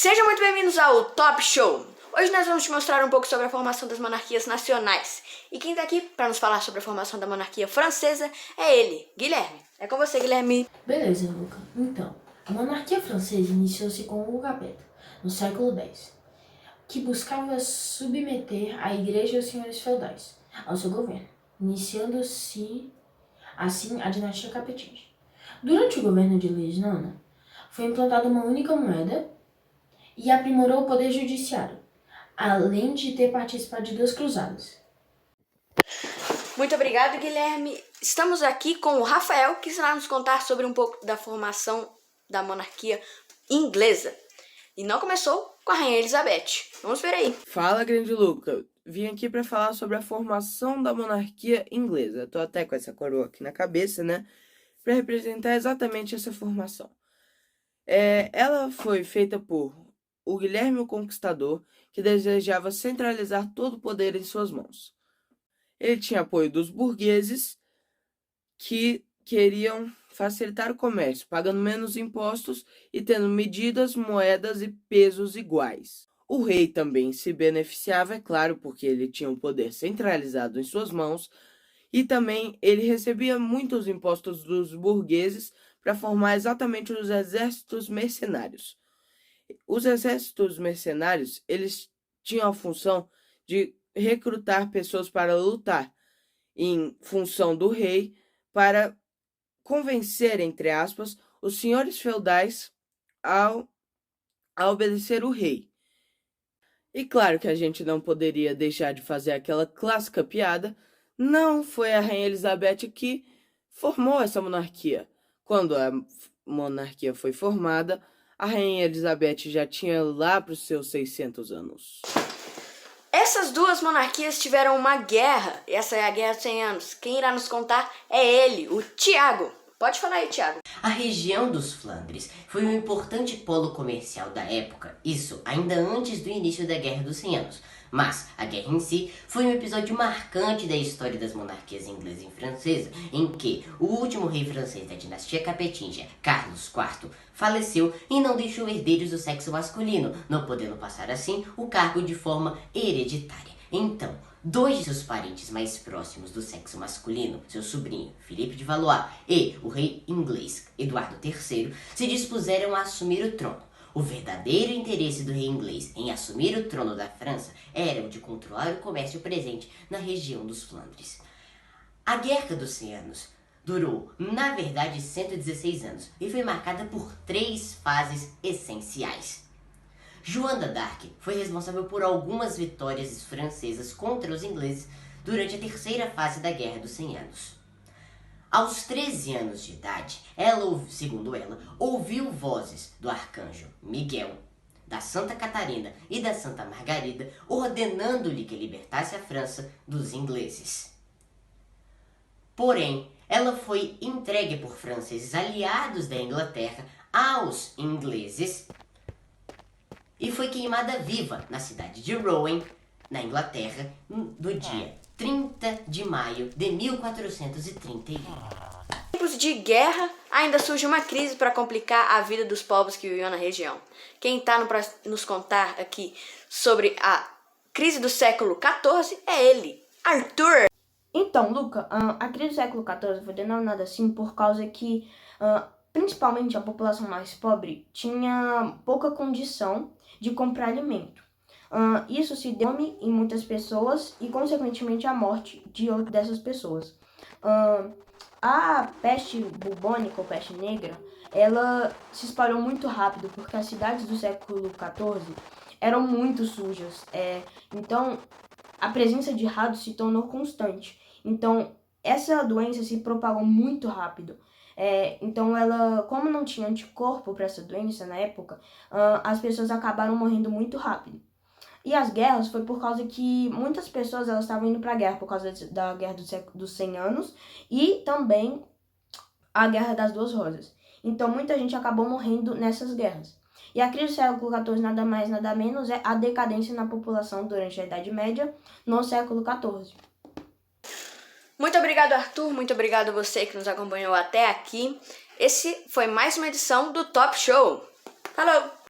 Sejam muito bem-vindos ao Top Show! Hoje nós vamos te mostrar um pouco sobre a formação das monarquias nacionais. E quem está aqui para nos falar sobre a formação da monarquia francesa é ele, Guilherme. É com você, Guilherme. Beleza, Luca. Então, a monarquia francesa iniciou-se com Hugo Capet, no século X, que buscava submeter a igreja e os senhores feudais ao seu governo, iniciando-se assim a dinastia capetinga. Durante o governo de Luís IX, foi implantada uma única moeda e aprimorou o poder judiciário, além de ter participado de 2 cruzadas. Muito obrigado, Guilherme. Estamos aqui com o Rafael, que irá nos contar sobre um pouco da formação da monarquia inglesa. E não começou com a Rainha Elizabeth. Vamos ver aí. Fala, grande Luca. Vim aqui para falar sobre a formação da monarquia inglesa. Tô até com essa coroa aqui na cabeça, né? Para representar exatamente essa formação. Ela foi feita por o Guilherme o Conquistador, que desejava centralizar todo o poder em suas mãos. Ele tinha apoio dos burgueses, que queriam facilitar o comércio, pagando menos impostos e tendo medidas, moedas e pesos iguais. O rei também se beneficiava, é claro, porque ele tinha um poder centralizado em suas mãos, e também ele recebia muitos impostos dos burgueses para formar exatamente os exércitos mercenários. Os exércitos mercenários, eles tinham a função de recrutar pessoas para lutar em função do rei, para convencer, entre aspas, os senhores feudais a obedecer o rei. E claro que a gente não poderia deixar de fazer aquela clássica piada, não foi a Rainha Elizabeth que formou essa monarquia. Quando a monarquia foi formada, a Rainha Elizabeth já tinha lá para os seus 600 anos. Essas duas monarquias tiveram uma guerra, e essa é a Guerra dos 100 Anos. Quem irá nos contar é ele, o Tiago. Pode falar aí, Tiago. A região dos Flandres foi um importante polo comercial da época, isso ainda antes do início da Guerra dos 100 Anos. Mas a guerra em si foi um episódio marcante da história das monarquias inglesa e francesa, em que o último rei francês da dinastia capetinga, Carlos IV, faleceu e não deixou herdeiros do sexo masculino, não podendo passar assim o cargo de forma hereditária. Então, 2 de seus parentes mais próximos do sexo masculino, seu sobrinho Philippe de Valois e o rei inglês Eduardo III, se dispuseram a assumir o trono. O verdadeiro interesse do rei inglês em assumir o trono da França era o de controlar o comércio presente na região dos Flandres. A Guerra dos 100 Anos durou, na verdade, 116 anos e foi marcada por 3 fases essenciais. Joana d'Arc foi responsável por algumas vitórias francesas contra os ingleses durante a 3ª fase da Guerra dos 100 Anos. Aos 13 anos de idade, ela, segundo ela, ouviu vozes do arcanjo Miguel, da Santa Catarina e da Santa Margarida, ordenando-lhe que libertasse a França dos ingleses. Porém, ela foi entregue por franceses aliados da Inglaterra aos ingleses e foi queimada viva na cidade de Rouen, na Inglaterra, no dia 30 de maio de 1431. Em tempos de guerra, ainda surge uma crise para complicar a vida dos povos que viviam na região. Quem está para nos contar aqui sobre a crise do século XIV é ele, Arthur. Então, Luca, a crise do século XIV foi denominada assim por causa que, principalmente a população mais pobre, tinha pouca condição de comprar alimento. Isso se deu em muitas pessoas e, consequentemente, a morte dessas pessoas. A peste bubônica ou peste negra, ela se espalhou muito rápido, porque as cidades do século XIV eram muito sujas. Então, a presença de ratos se tornou constante. Então, essa doença se propagou muito rápido. Então, como não tinha anticorpo para essa doença na época, as pessoas acabaram morrendo muito rápido. E as guerras foi por causa que muitas pessoas elas estavam indo para a guerra, por causa da Guerra dos 100 Anos e também a Guerra das Duas Rosas. Então, muita gente acabou morrendo nessas guerras. E a crise do século XIV nada mais, nada menos é a decadência na população durante a Idade Média no século XIV. Muito obrigado, Arthur. Muito obrigado a você que nos acompanhou até aqui. Esse foi mais uma edição do Top Show. Falou!